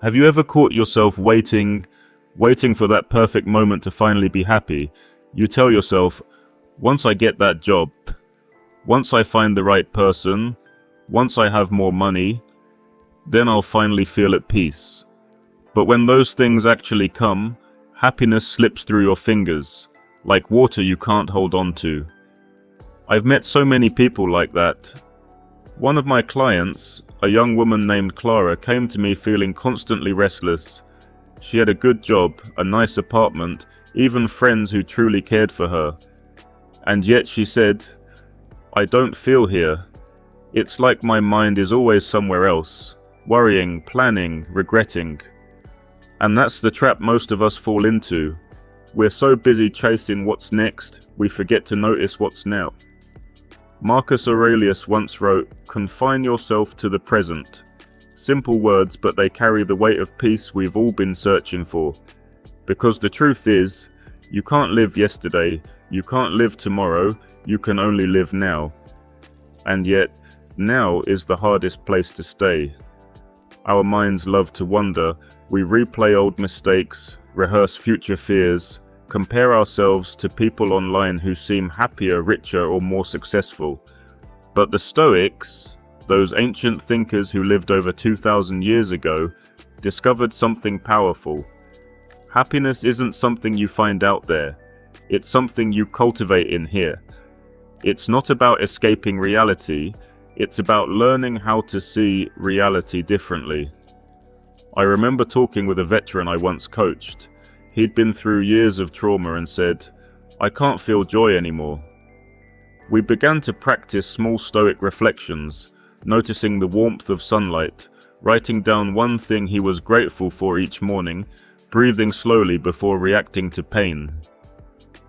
Have you ever caught yourself waiting for that perfect moment to finally be happy? You tell yourself, once I get that job, once I find the right person, once I have more money, then I'll finally feel at peace. But when those things actually come, happiness slips through your fingers, like water you can't hold on to. I've met so many people like that. One of my clients, a young woman named Clara, came to me feeling constantly restless. She had a good job, a nice apartment, even friends who truly cared for her. And yet she said, I don't feel here. It's like my mind is always somewhere else, worrying, planning, regretting. And that's the trap most of us fall into. We're so busy chasing what's next, we forget to notice what's now. Marcus Aurelius once wrote, "Confine yourself to the present." Simple words, but they carry the weight of peace we've all been searching for. Because the truth is, you can't live yesterday, you can't live tomorrow, you can only live now. And yet, now is the hardest place to stay. Our minds love to wander, we replay old mistakes, rehearse future fears, compare ourselves to people online who seem happier, richer, or more successful. But the Stoics, those ancient thinkers who lived over 2,000 years ago, discovered something powerful. Happiness isn't something you find out there, it's something you cultivate in here. It's not about escaping reality, it's about learning how to see reality differently. I remember talking with a veteran I once coached. He'd been through years of trauma and said, I can't feel joy anymore. We began to practice small Stoic reflections, noticing the warmth of sunlight, writing down one thing he was grateful for each morning, breathing slowly before reacting to pain.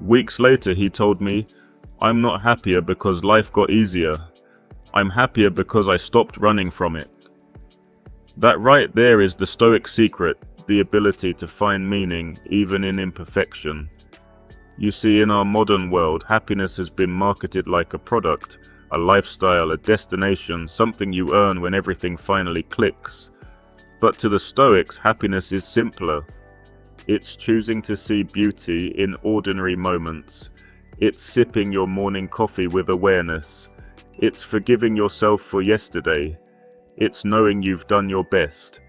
Weeks later he told me, I'm not happier because life got easier. I'm happier because I stopped running from it. That right there is the Stoic secret, the ability to find meaning even in imperfection. You see, in our modern world, happiness has been marketed like a product, a lifestyle, a destination, something you earn when everything finally clicks. But to the Stoics, happiness is simpler. It's choosing to see beauty in ordinary moments. It's sipping your morning coffee with awareness. It's forgiving yourself for yesterday. It's knowing you've done your best,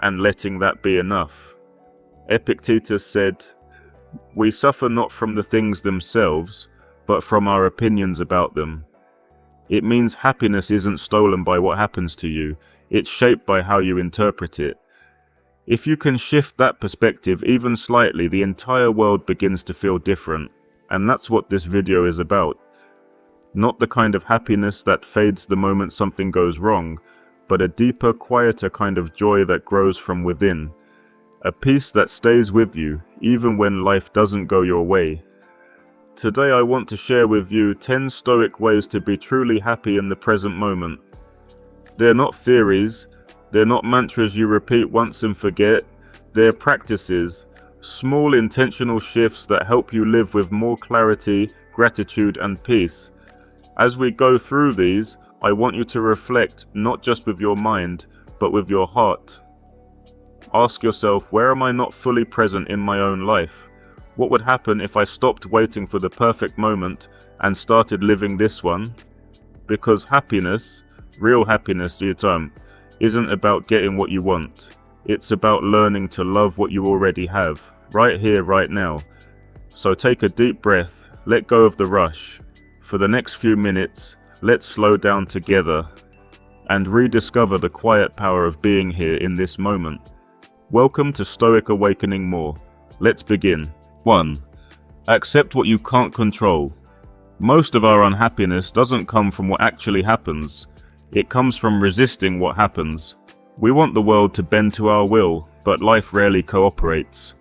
and letting that be enough. Epictetus said, we suffer not from the things themselves, but from our opinions about them. It means happiness isn't stolen by what happens to you, it's shaped by how you interpret it. If you can shift that perspective even slightly, the entire world begins to feel different, and that's what this video is about. Not the kind of happiness that fades the moment something goes wrong, but a deeper, quieter kind of joy that grows from within. A peace that stays with you, even when life doesn't go your way. Today I want to share with you 10 Stoic ways to be truly happy in the present moment. They're not theories, they're not mantras you repeat once and forget, they're practices, small intentional shifts that help you live with more clarity, gratitude and peace. As we go through these, I want you to reflect not just with your mind, but with your heart. Ask yourself, where am I not fully present in my own life? What would happen if I stopped waiting for the perfect moment and started living this one? Because happiness, real happiness, isn't about getting what you want. It's about learning to love what you already have, right here, right now. So take a deep breath, let go of the rush. For the next few minutes, let's slow down together and rediscover the quiet power of being here in this moment. Welcome to Stoic Awakening More. Let's begin. 1. Accept what you can't control. Most of our unhappiness doesn't come from what actually happens. It comes from resisting what happens. We want the world to bend to our will, but life rarely cooperates.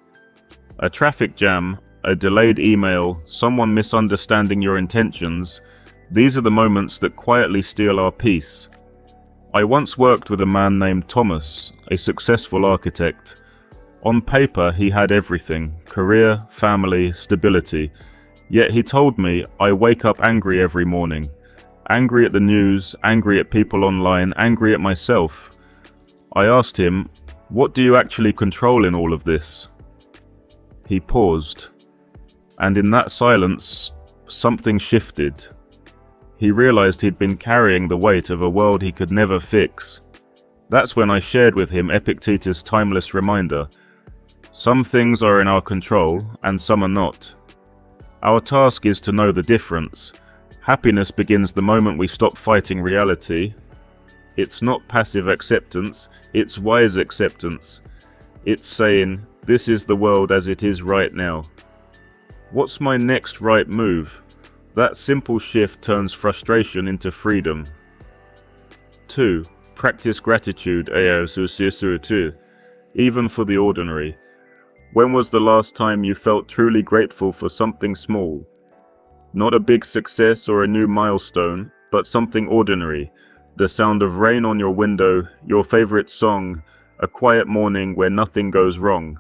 A traffic jam, a delayed email, someone misunderstanding your intentions, these are the moments that quietly steal our peace. I once worked with a man named Thomas, a successful architect. On paper, he had everything: career, family, stability. Yet he told me, I wake up angry every morning. Angry at the news, angry at people online, angry at myself. I asked him, What do you actually control in all of this? He paused, and in that silence, something shifted. He realized he'd been carrying the weight of a world he could never fix. That's when I shared with him Epictetus' timeless reminder. Some things are in our control, and some are not. Our task is to know the difference. Happiness begins the moment we stop fighting reality. It's not passive acceptance, it's wise acceptance. It's saying, this is the world as it is right now. What's my next right move? That simple shift turns frustration into freedom. 2. Practice gratitude, even for the ordinary. When was the last time you felt truly grateful for something small? Not a big success or a new milestone, but something ordinary. The sound of rain on your window, your favorite song, a quiet morning where nothing goes wrong.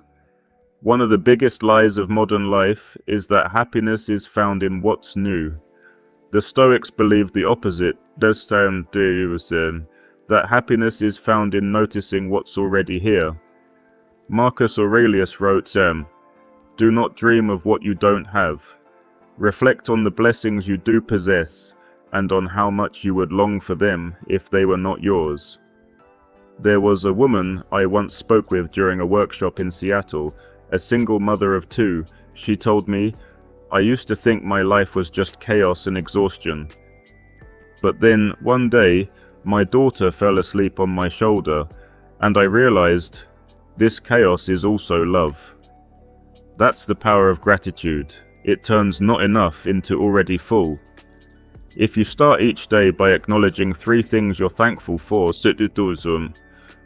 One of the biggest lies of modern life is that happiness is found in what's new. The Stoics believed the opposite, that happiness is found in noticing what's already here. Marcus Aurelius wrote, do not dream of what you don't have. Reflect on the blessings you do possess, and on how much you would long for them if they were not yours. There was a woman I once spoke with during a workshop in Seattle, a single mother of 2. She told me, I used to think my life was just chaos and exhaustion. But then, one day, my daughter fell asleep on my shoulder, and I realized this chaos is also love. That's the power of gratitude. It turns not enough into already full. If you start each day by acknowledging 3 things you're thankful for,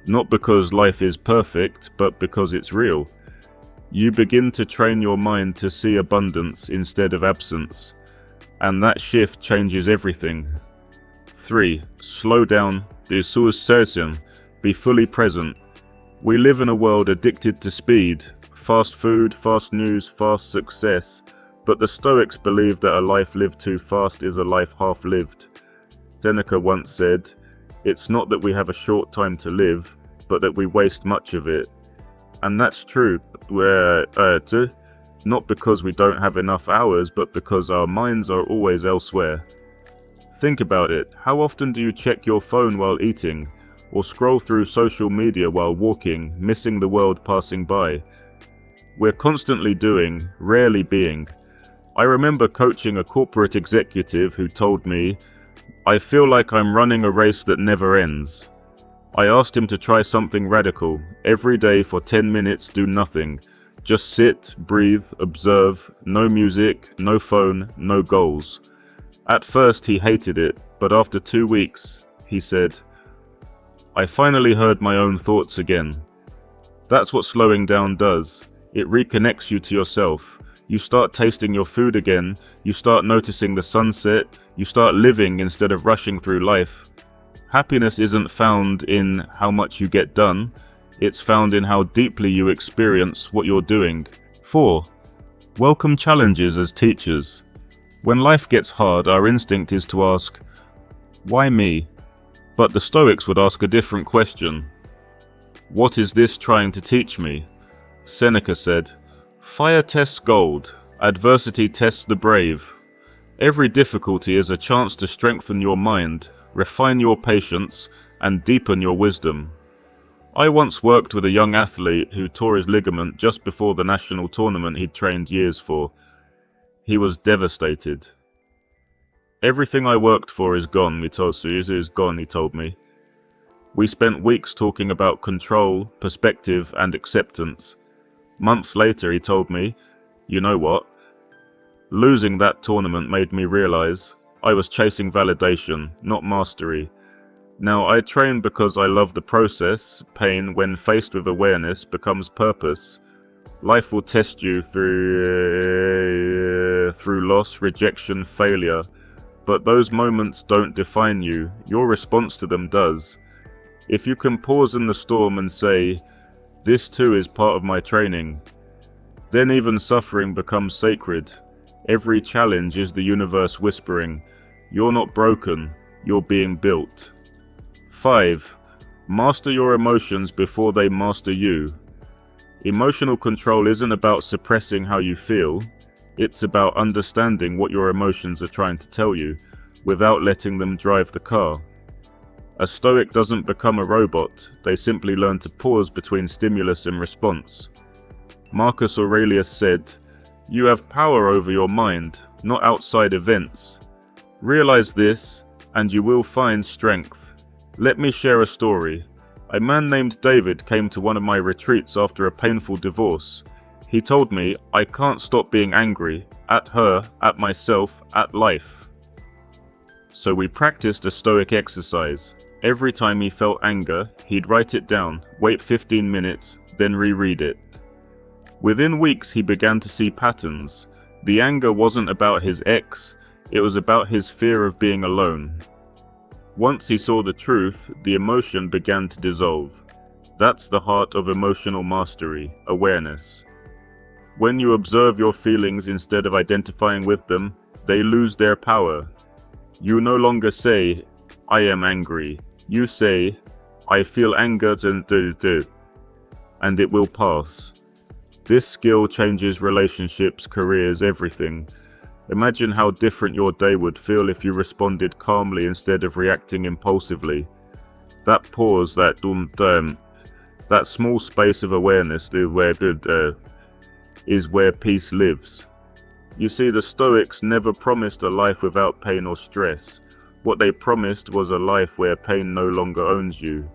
not because life is perfect, but because it's real, you begin to train your mind to see abundance instead of absence, and that shift changes everything. 3. Slow down, be fully present. We live in a world addicted to speed, fast food, fast news, fast success, but the Stoics believe that a life lived too fast is a life half lived. Seneca once said, it's not that we have a short time to live, but that we waste much of it. And that's true, not because we don't have enough hours, but because our minds are always elsewhere. Think about it. How often do you check your phone while eating, or scroll through social media while walking, missing the world passing by? We're constantly doing, rarely being. I remember coaching a corporate executive who told me, I feel like I'm running a race that never ends. I asked him to try something radical. Every day for 10 minutes, do nothing. Just sit, breathe, observe, no music, no phone, no goals. At first he hated it, but after 2 weeks, he said, I finally heard my own thoughts again. That's what slowing down does. It reconnects you to yourself. You start tasting your food again, you start noticing the sunset, you start living instead of rushing through life. Happiness isn't found in how much you get done, it's found in how deeply you experience what you're doing. 4. Welcome challenges as teachers. When life gets hard, our instinct is to ask, why me? But the Stoics would ask a different question. What is this trying to teach me? Seneca said, fire tests gold, adversity tests the brave. Every difficulty is a chance to strengthen your mind, refine your patience, and deepen your wisdom. I once worked with a young athlete who tore his ligament just before the national tournament he'd trained years for. He was devastated. Everything I worked for is gone, he told me. We spent weeks talking about control, perspective, and acceptance. Months later, he told me, you know what? Losing that tournament made me realize I was chasing validation, not mastery. Now, I train because I love the process. Pain, when faced with awareness, becomes purpose. Life will test you through loss, rejection, failure. But those moments don't define you. Your response to them does. If you can pause in the storm and say, this too is part of my training, then even suffering becomes sacred. Every challenge is the universe whispering, you're not broken, you're being built. 5. Master your emotions before they master you. Emotional control isn't about suppressing how you feel, it's about understanding what your emotions are trying to tell you, without letting them drive the car. A Stoic doesn't become a robot, they simply learn to pause between stimulus and response. Marcus Aurelius said, "You have power over your mind, not outside events. Realize this, and you will find strength." Let me share a story. A man named David came to one of my retreats after a painful divorce. He told me, "I can't stop being angry, at her, at myself, at life." So we practiced a Stoic exercise. Every time he felt anger, he'd write it down, wait 15 minutes, then reread it. Within weeks he began to see patterns. The anger wasn't about his ex, it was about his fear of being alone. Once he saw the truth, the emotion began to dissolve. That's the heart of emotional mastery, awareness. When you observe your feelings instead of identifying with them, they lose their power. You no longer say, "I am angry." You say, "I feel anger and it will pass." This skill changes relationships, careers, everything. Imagine how different your day would feel if you responded calmly instead of reacting impulsively. That pause, that small space of awareness is where peace lives. You see, the Stoics never promised a life without pain or stress. What they promised was a life where pain no longer owns you,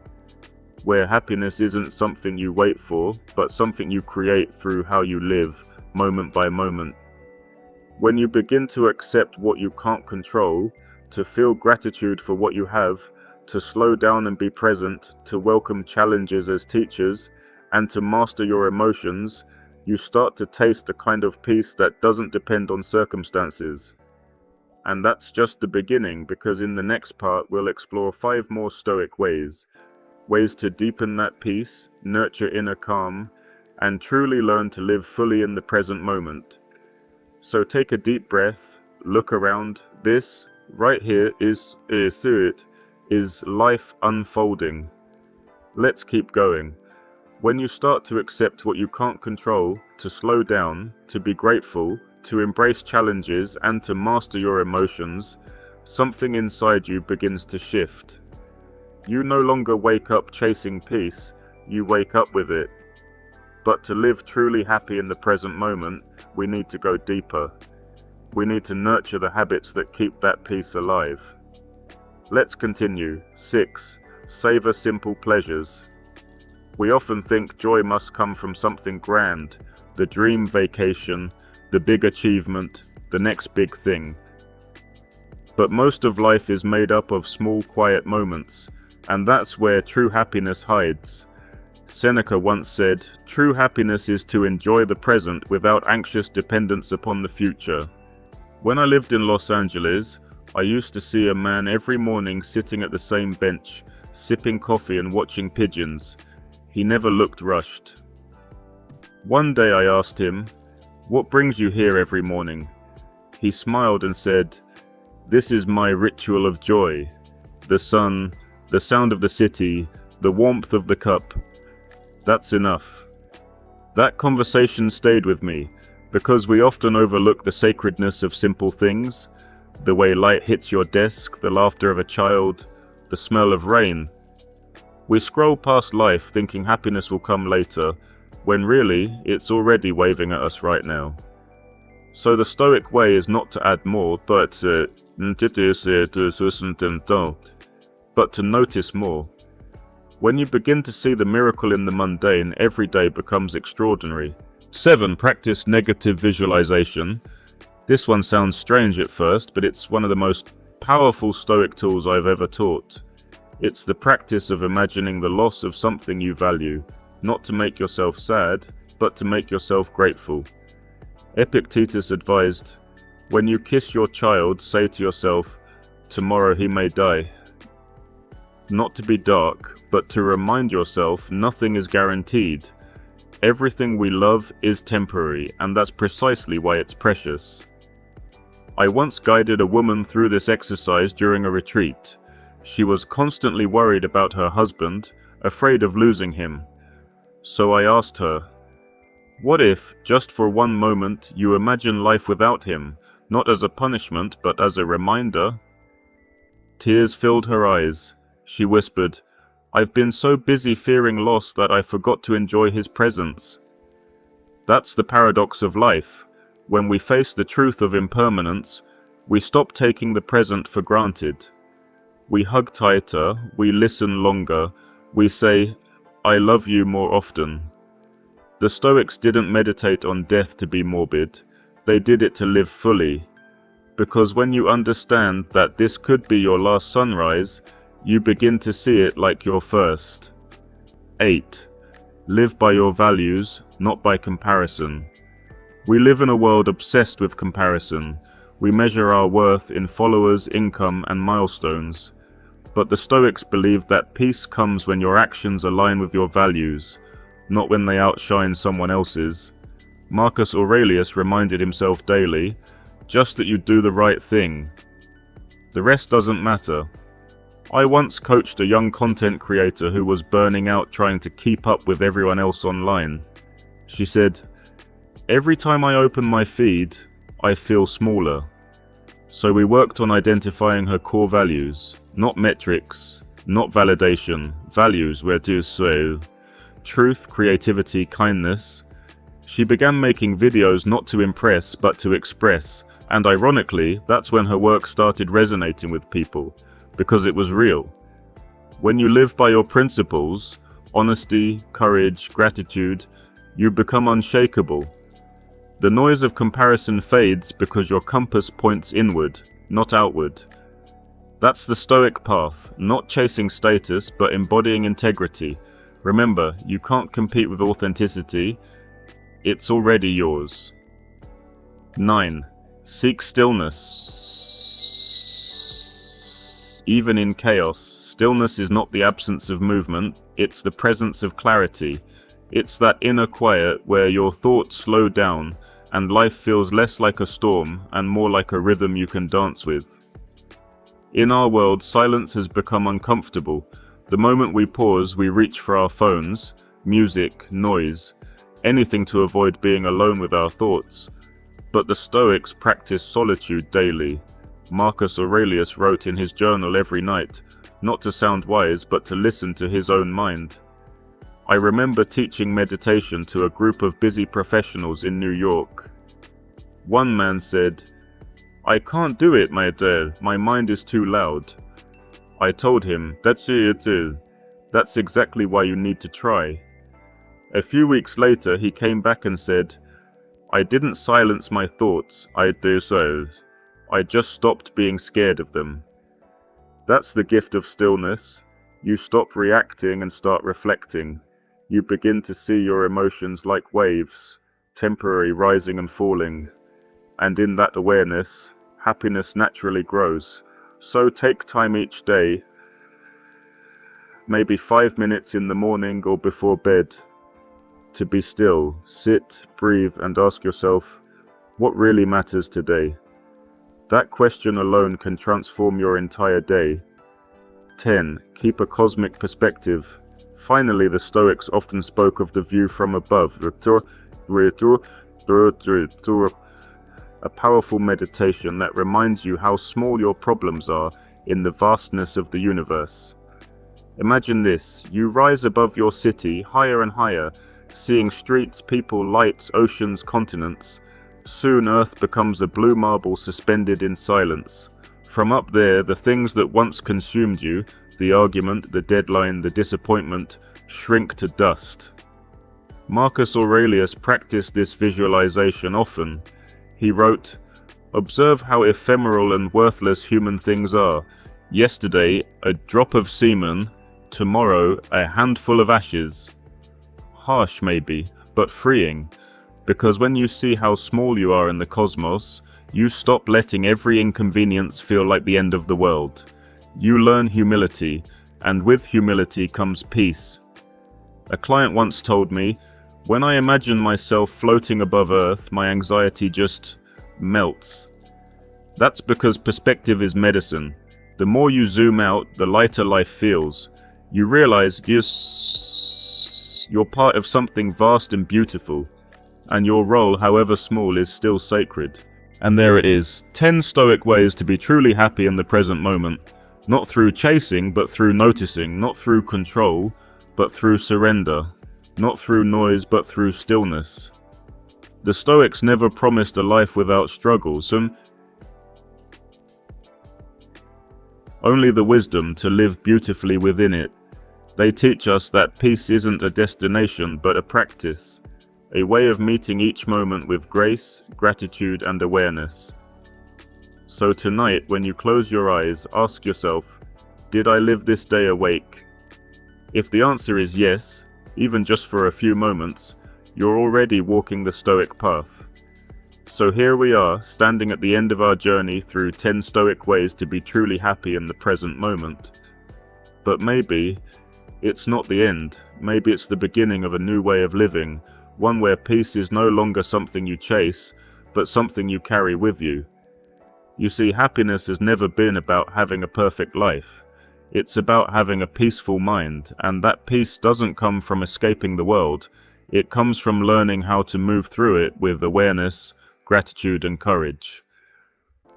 where happiness isn't something you wait for, but something you create through how you live, moment by moment. When you begin to accept what you can't control, to feel gratitude for what you have, to slow down and be present, to welcome challenges as teachers, and to master your emotions, you start to taste the kind of peace that doesn't depend on circumstances. And that's just the beginning, because in the next part we'll explore 5 more Stoic ways. Ways to deepen that peace, nurture inner calm, and truly learn to live fully in the present moment. So take a deep breath, look around. This, right here, is life unfolding. Let's keep going. When you start to accept what you can't control, to slow down, to be grateful, to embrace challenges, and to master your emotions, something inside you begins to shift. You no longer wake up chasing peace, you wake up with it. But to live truly happy in the present moment, we need to go deeper. We need to nurture the habits that keep that peace alive. Let's continue. 6. Savor simple pleasures. We often think joy must come from something grand, the dream vacation, the big achievement, the next big thing. But most of life is made up of small, quiet moments, and that's where true happiness hides. Seneca once said, "True happiness is to enjoy the present without anxious dependence upon the future." When I lived in Los Angeles, I used to see a man every morning sitting at the same bench, sipping coffee and watching pigeons. He never looked rushed. One day I asked him, "What brings you here every morning?" He smiled and said, "This is my ritual of joy. The sun, the sound of the city, the warmth of the cup. That's enough." That conversation stayed with me, because we often overlook the sacredness of simple things, the way light hits your desk, the laughter of a child, the smell of rain. We scroll past life thinking happiness will come later, when really, it's already waving at us right now. So the Stoic way is not to add more, but to notice more. When you begin to see the miracle in the mundane, every day becomes extraordinary. 7. Practice negative visualization. This one sounds strange at first, but it's one of the most powerful Stoic tools I've ever taught. It's the practice of imagining the loss of something you value, not to make yourself sad, but to make yourself grateful. Epictetus advised, "When you kiss your child, say to yourself, 'Tomorrow he may die.' Not to be dark, but to remind yourself nothing is guaranteed. Everything we love is temporary, and that's precisely why it's precious." I once guided a woman through this exercise during a retreat. She was constantly worried about her husband, afraid of losing him. So I asked her, what if, just for one moment, you imagine life without him, not as a punishment, but as a reminder? Tears filled her eyes. She whispered, I've been so busy fearing loss that I forgot to enjoy his presence. That's the paradox of life. When we face the truth of impermanence, we stop taking the present for granted. We hug tighter, we listen longer, we say, I love you more often. The Stoics didn't meditate on death to be morbid, they did it to live fully. Because when you understand that this could be your last sunrise, you begin to see it like your first. 8. Live by your values, not by comparison. We live in a world obsessed with comparison. We measure our worth in followers, income, and milestones. But the Stoics believed that peace comes when your actions align with your values, not when they outshine someone else's. Marcus Aurelius reminded himself daily, just that you do the right thing. The rest doesn't matter. I once coached a young content creator who was burning out trying to keep up with everyone else online. She said, every time I open my feed, I feel smaller. So we worked on identifying her core values, not metrics, not validation, values where to so. Truth, creativity, kindness. She began making videos not to impress but to express, and ironically, that's when her work started resonating with people, because it was real. When you live by your principles, honesty, courage, gratitude, you become unshakable. The noise of comparison fades because your compass points inward, not outward. That's the Stoic path, not chasing status but embodying integrity. Remember, you can't compete with authenticity, it's already yours. 9. Seek stillness. Even in chaos, stillness is not the absence of movement, it's the presence of clarity. It's that inner quiet where your thoughts slow down and life feels less like a storm and more like a rhythm you can dance with. In our world, silence has become uncomfortable. The moment we pause, we reach for our phones, music, noise, anything to avoid being alone with our thoughts. But the Stoics practiced solitude daily. Marcus Aurelius wrote in his journal every night, not to sound wise, but to listen to his own mind. I remember teaching meditation to a group of busy professionals in New York. One man said, I can't do it, my dear, my mind is too loud. I told him, that's it is. That's exactly why you need to try. A few weeks later, he came back and said, I didn't silence my thoughts, I do so. I just stopped being scared of them. That's the gift of stillness. You stop reacting and start reflecting. You begin to see your emotions like waves, temporary rising and falling. And in that awareness, happiness naturally grows. So take time each day, maybe 5 minutes in the morning or before bed, to be still, sit, breathe, and ask yourself, what really matters today? That question alone can transform your entire day. 10. Keep a cosmic perspective. Finally, the Stoics often spoke of the view from above, a powerful meditation that reminds you how small your problems are in the vastness of the universe. Imagine this, you rise above your city, higher and higher, seeing streets, people, lights, oceans, continents. Soon Earth becomes a blue marble suspended in silence. From up there, the things that once consumed you, the argument, the deadline, the disappointment, shrink to dust. Marcus Aurelius practiced this visualization often. He wrote, observe how ephemeral and worthless human things are. Yesterday, a drop of semen, tomorrow, a handful of ashes. Harsh maybe, but freeing, because when you see how small you are in the cosmos, you stop letting every inconvenience feel like the end of the world. You learn humility, and with humility comes peace. A client once told me, when I imagine myself floating above Earth, my anxiety just melts. That's because perspective is medicine. The more you zoom out, the lighter life feels. You realize you're part of something vast and beautiful, and your role, however small, is still sacred. And there it is, 10 Stoic ways to be truly happy in the present moment. Not through chasing, but through noticing. Not through control, but through surrender. Not through noise, but through stillness. The Stoics never promised a life without struggles, only the wisdom to live beautifully within it. They teach us that peace isn't a destination, but a practice. A way of meeting each moment with grace, gratitude, and awareness. So tonight, when you close your eyes, ask yourself, did I live this day awake? If the answer is yes, even just for a few moments, you're already walking the Stoic path. So here we are, standing at the end of our journey through 10 Stoic ways to be truly happy in the present moment. But maybe it's not the end. Maybe it's the beginning of a new way of living, one where peace is no longer something you chase, but something you carry with you. You see, happiness has never been about having a perfect life. It's about having a peaceful mind, and that peace doesn't come from escaping the world. It comes from learning how to move through it with awareness, gratitude, and courage.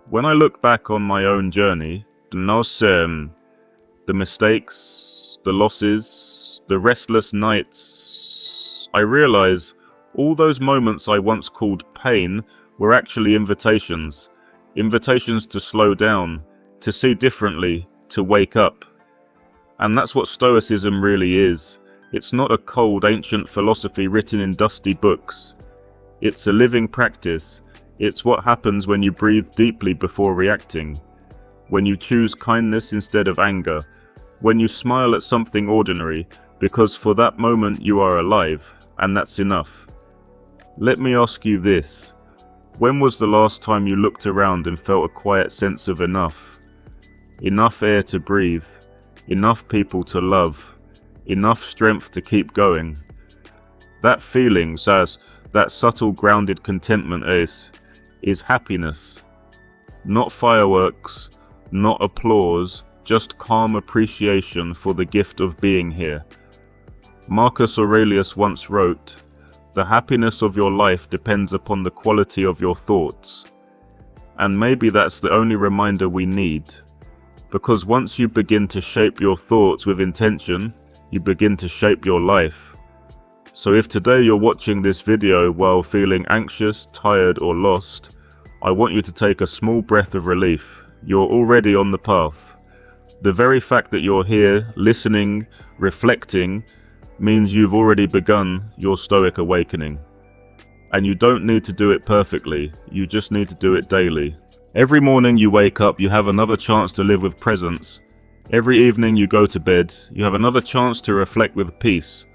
When I look back on my own journey, the mistakes, the losses, the restless nights, I realize all those moments I once called pain were actually invitations. Invitations to slow down, to see differently, to wake up. And that's what Stoicism really is. It's not a cold, ancient philosophy written in dusty books. It's a living practice. It's what happens when you breathe deeply before reacting, when you choose kindness instead of anger, when you smile at something ordinary, because for that moment you are alive, and that's enough. Let me ask you this. When was the last time you looked around and felt a quiet sense of enough? Enough air to breathe, enough people to love, enough strength to keep going. That feeling, that subtle grounded contentment is happiness. Not fireworks, not applause, just calm appreciation for the gift of being here. Marcus Aurelius once wrote, "The happiness of your life depends upon the quality of your thoughts." And maybe that's the only reminder we need. Because once you begin to shape your thoughts with intention, you begin to shape your life. So if today you're watching this video while feeling anxious, tired, or lost, I want you to take a small breath of relief. You're already on the path. The very fact that you're here, listening, reflecting, means you've already begun your Stoic awakening. And you don't need to do it perfectly, you just need to do it daily. Every morning you wake up, you have another chance to live with presence. Every evening you go to bed, you have another chance to reflect with peace.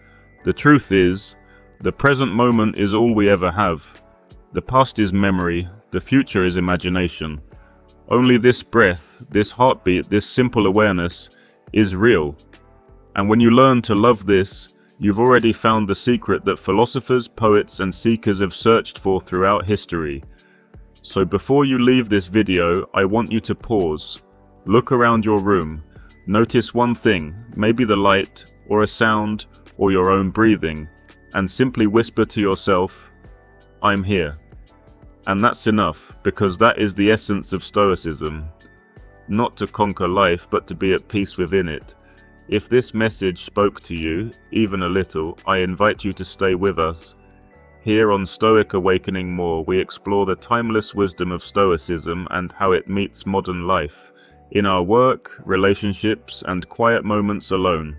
The truth is, the present moment is all we ever have. The past is memory, the future is imagination. Only this breath, this heartbeat, this simple awareness is real. And when you learn to love this, you've already found the secret that philosophers, poets, and seekers have searched for throughout history. So before you leave this video, I want you to pause. Look around your room. Notice one thing, maybe the light, or a sound, or your own breathing, and simply whisper to yourself, "I'm here." And that's enough, because that is the essence of Stoicism. Not to conquer life, but to be at peace within it. If this message spoke to you, even a little, I invite you to stay with us. Here on Stoic Awakening More, we explore the timeless wisdom of Stoicism and how it meets modern life, in our work, relationships, and quiet moments alone.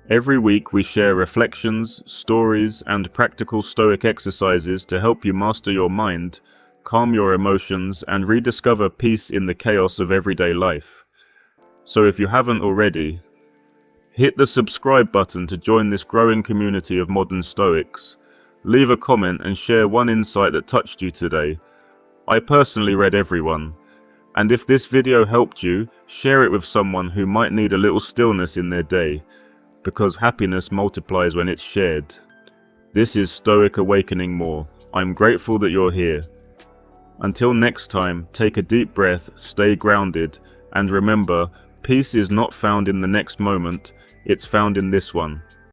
Every week we share reflections, stories, and practical Stoic exercises to help you master your mind, calm your emotions, and rediscover peace in the chaos of everyday life. So if you haven't already, hit the subscribe button to join this growing community of modern Stoics. Leave a comment and share one insight that touched you today. I personally read every one. And if this video helped you, share it with someone who might need a little stillness in their day, because happiness multiplies when it's shared. This is Stoic Awakening More. I'm grateful that you're here. Until next time, take a deep breath, stay grounded, and remember, peace is not found in the next moment, it's found in this one.